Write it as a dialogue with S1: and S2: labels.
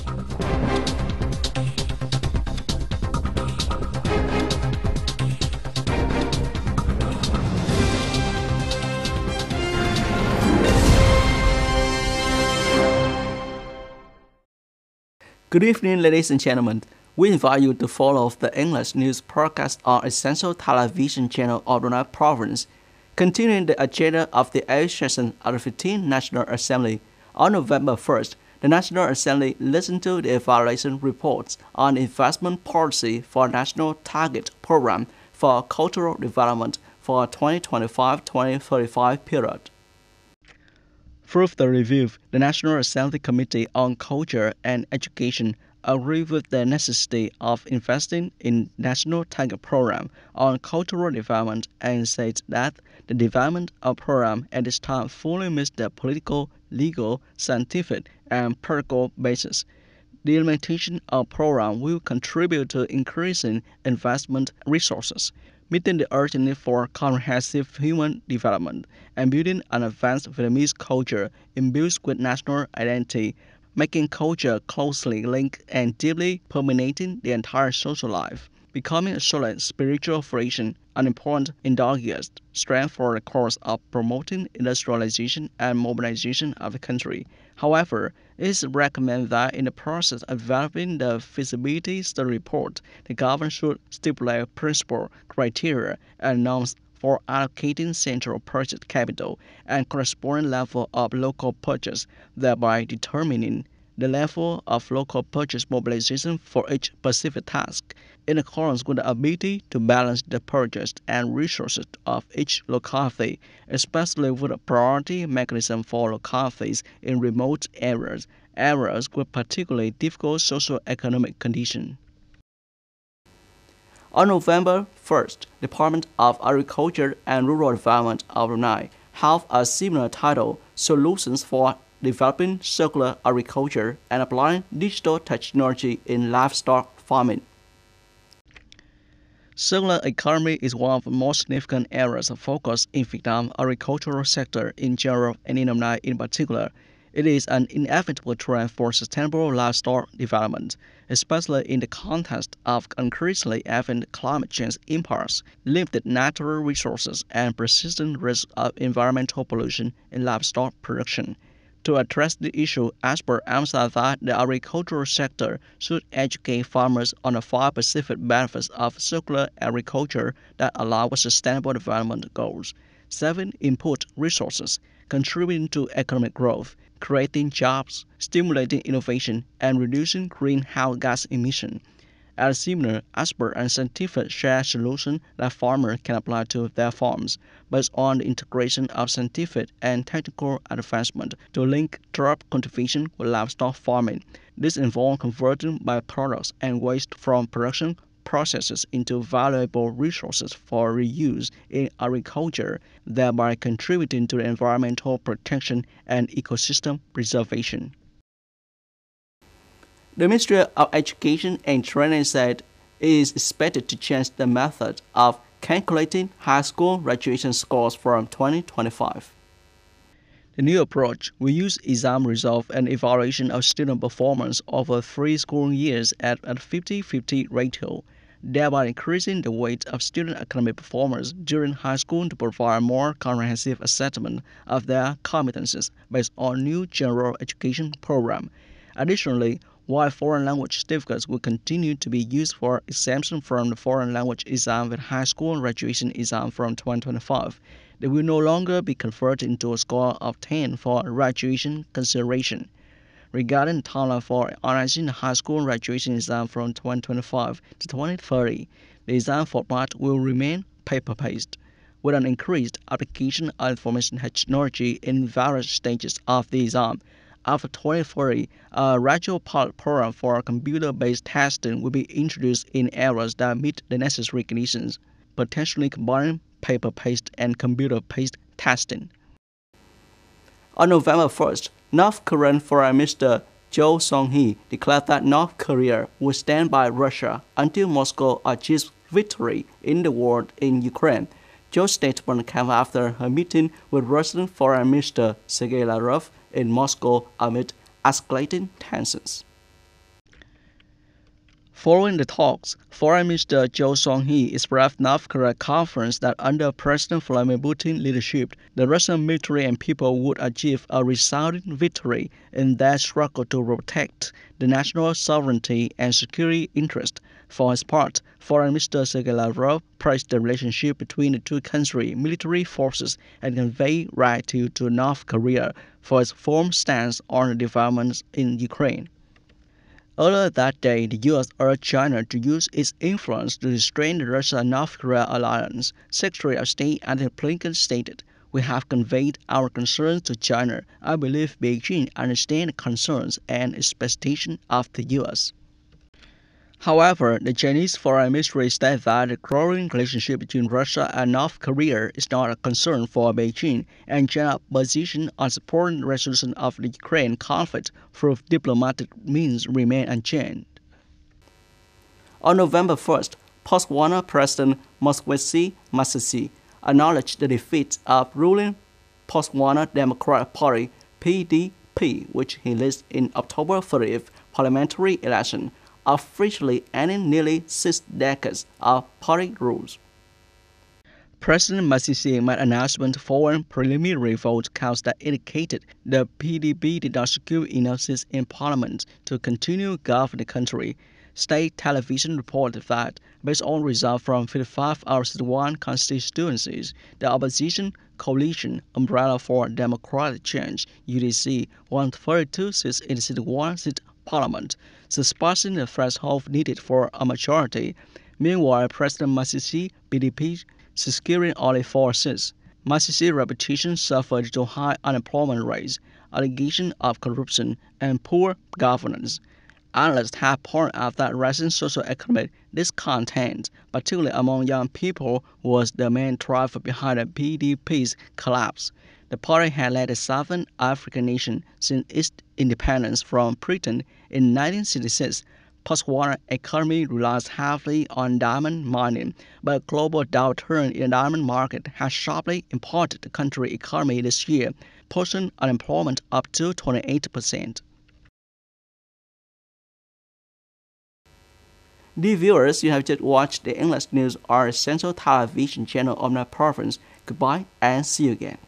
S1: Good evening, ladies and gentlemen. We invite you to follow the English news podcast on Essential Television Channel of Brunei Province, continuing the agenda of the 8th session of the 15th National Assembly. On November 1st, the National Assembly listened to the evaluation reports on investment policy for National Target Program for Cultural Development for 2025-2035 period. Through the review, the National Assembly Committee on Culture and Education agreed with the necessity of investing in National Target Program on cultural development and said that the development of program at this time fully meets the political, legal, scientific, and practical basis. The implementation of program will contribute to increasing investment resources, meeting the urgent need for comprehensive human development, and building an advanced Vietnamese culture imbued with national identity, making culture closely linked and deeply permeating the entire social life, becoming a solid spiritual foundation, an important endogenous strength for the course of promoting industrialization and modernization of the country. However, it is recommended that in the process of developing the feasibility study report, the government should stipulate principal criteria and norms for allocating central project capital and corresponding level of local purchase, thereby determining the level of local purchase mobilization for each specific task, in accordance with the ability to balance the purchase and resources of each locality, especially with a priority mechanism for localities in remote areas with particularly difficult socio-economic conditions. On November 1st, the Department of Agriculture and Rural Development of Brunei held a similar title, Solutions for Developing Circular Agriculture and Applying Digital Technology in Livestock Farming. Circular economy is one of the most significant areas of focus in Vietnam's agricultural sector in general and in Brunei in particular. It is an inevitable trend for sustainable livestock development, especially in the context of increasingly evident climate change impacts, limited natural resources, and persistent risk of environmental pollution in livestock production. To address the issue, experts emphasize that the agricultural sector should educate farmers on the 5 specific benefits of circular agriculture that allow for sustainable development goals. 7. Input resources, contributing to economic growth, creating jobs, stimulating innovation, and reducing greenhouse gas emissions. As similar, expert and scientific share solutions that farmers can apply to their farms, based on the integration of scientific and technical advancement to link crop cultivation with livestock farming. This involves converting byproducts and waste from production processes into valuable resources for reuse in agriculture, thereby contributing to the environmental protection and ecosystem preservation. The Ministry of Education and Training said it is expected to change the method of calculating high school graduation scores from 2025. The new approach will use exam results and evaluation of student performance over 3 school years at a 50-50 ratio, thereby increasing the weight of student academic performance during high school to provide more comprehensive assessment of their competencies based on new general education program. Additionally, while foreign language certificates will continue to be used for exemption from the foreign language exam with high school graduation exam from 2025, they will no longer be converted into a score of 10 for graduation consideration. Regarding the timeline for organizing the high school graduation exam from 2025 to 2030, the exam format will remain paper-based, with an increased application of information technology in various stages of the exam. After 2030, a gradual pilot program for computer-based testing will be introduced in areas that meet the necessary conditions, potentially combining paper-based and computer-based testing. On November 1st, North Korean Foreign Minister Jo Song-hee declared that North Korea will stand by Russia until Moscow achieves victory in the war in Ukraine. Jo's statement came after her meeting with Russian Foreign Minister Sergei Lavrov in Moscow amid escalating tensions. Following the talks, Foreign Minister Jo Song-hee expressed North Korea's confidence that under President Vladimir Putin's leadership, the Russian military and people would achieve a resounding victory in their struggle to protect the national sovereignty and security interests. For his part, Foreign Minister Sergei Lavrov praised the relationship between the two countries' military forces and conveyed gratitude to North Korea for its firm stance on the developments in Ukraine. Earlier that day, the U.S. urged China to use its influence to restrain the Russia-North Korea alliance. Secretary of State Antony Blinken stated, "We have conveyed our concerns to China. I believe Beijing understands the concerns and expectations of the U.S." However, the Chinese Foreign Ministry said that the growing relationship between Russia and North Korea is not a concern for Beijing, and China's position on supporting the resolution of the Ukraine conflict through diplomatic means remains unchanged. On November 1st, post-war President Mokgweetsi Masisi acknowledged the defeat of ruling post-war Democratic Party (PDP), which he leads in October 30th parliamentary election, officially ending nearly 6 decades of party rule. President Masisi made an announcement following preliminary vote counts that indicated the PDP did not secure enough seats in parliament to continue governing the country. State television reported that, based on results from 55 out of 61 constituencies, the opposition coalition Umbrella for Democratic Change (UDC) won 32 seats in the 61-seat parliament, surpassing the threshold needed for a majority. Meanwhile, President Masisi PDP securing only 4 seats. Masisi's reputation suffered due to high unemployment rates, allegations of corruption, and poor governance. Analysts have pointed out that rising socio-economic discontent, particularly among young people, was the main driver behind the PDP's collapse. The party had led the Southern African nation since its independence from Britain in 1966. Post-war economy relies heavily on diamond mining, but a global downturn in the diamond market has sharply impacted the country's economy this year, pushing unemployment up to 28%. Dear viewers, you have just watched the English News, our essential television channel of the province. Goodbye and see you again.